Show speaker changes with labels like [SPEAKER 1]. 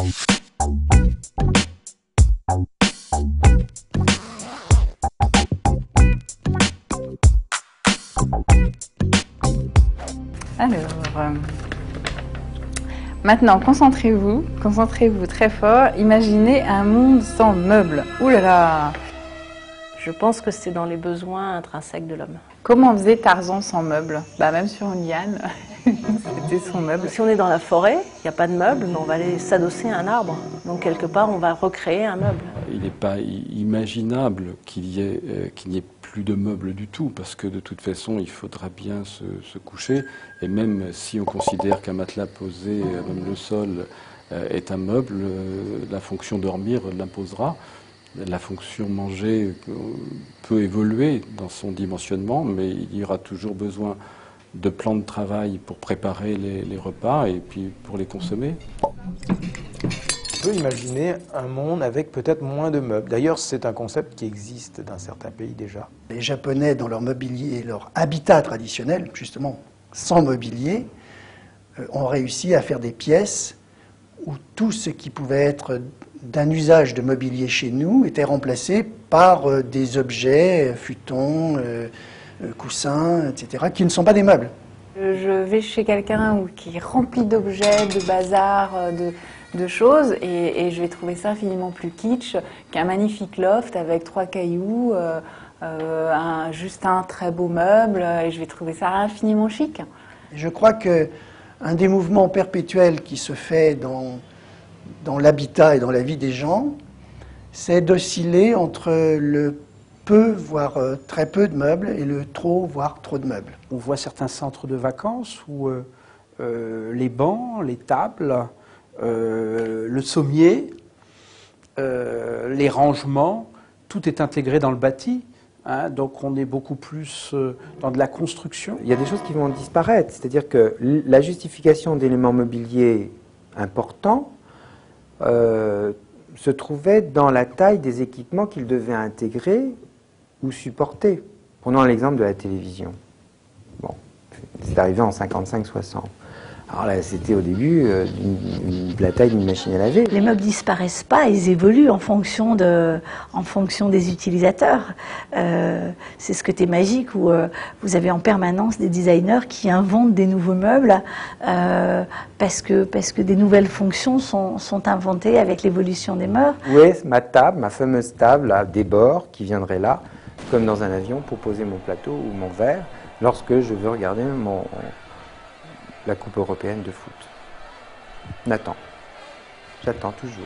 [SPEAKER 1] Alors, maintenant, concentrez-vous très fort. Imaginez un monde sans meubles. Ouh là là!
[SPEAKER 2] Je pense que c'est dans les besoins intrinsèques de l'homme.
[SPEAKER 1] Comment faisait Tarzan sans meubles? Bah, même sur une liane, c'était son meuble.
[SPEAKER 2] Si on est dans la forêt, il n'y a pas de meubles, mais on va aller s'adosser à un arbre. Donc quelque part, on va recréer un meuble.
[SPEAKER 3] Il n'est pas imaginable qu'il n'y ait plus de meubles du tout, parce que de toute façon, il faudra bien se coucher. Et même si on considère qu'un matelas posé, même le sol, est un meuble, la fonction dormir l'imposera. La fonction manger peut évoluer dans son dimensionnement, mais il y aura toujours besoin de plans de travail pour préparer les repas et puis pour les consommer.
[SPEAKER 4] On peut imaginer un monde avec peut-être moins de meubles. D'ailleurs, c'est un concept qui existe dans certains pays déjà.
[SPEAKER 5] Les Japonais, dans leur mobilier, leur habitat traditionnel, justement sans mobilier, ont réussi à faire des pièces où tout ce qui pouvait être d'un usage de mobilier chez nous était remplacé par des objets, futons, coussins, etc., qui ne sont pas des meubles.
[SPEAKER 1] Je vais chez quelqu'un qui est rempli d'objets, de bazar, de choses, et je vais trouver ça infiniment plus kitsch qu'un magnifique loft avec 3 cailloux, juste un très beau meuble, et je vais trouver ça infiniment chic.
[SPEAKER 5] Je crois qu'un des mouvements perpétuels qui se fait dans l'habitat et dans la vie des gens, c'est d'osciller entre le peu, voire très peu de meubles, et le trop, voire trop de meubles.
[SPEAKER 6] On voit certains centres de vacances où les bancs, les tables, le sommier, les rangements, tout est intégré dans le bâti. Hein, donc on est beaucoup plus dans de la construction.
[SPEAKER 7] Il y a des choses qui vont disparaître, c'est-à-dire que la justification d'éléments mobiliers importants se trouvait dans la taille des équipements qu'ils devaient intégrer ou supporter. Prenons l'exemple de la télévision. Bon, c'est arrivé en 55-60. Alors là, c'était au début la taille d'une machine à laver.
[SPEAKER 8] Les meubles disparaissent pas, ils évoluent en fonction des utilisateurs. C'est ce côté magique où vous avez en permanence des designers qui inventent des nouveaux meubles parce que des nouvelles fonctions sont inventées avec l'évolution des mœurs.
[SPEAKER 7] Où est ma table, ma fameuse table à des bords qui viendrait là, comme dans un avion, pour poser mon plateau ou mon verre lorsque je veux regarder la Coupe européenne de foot. J'attends toujours.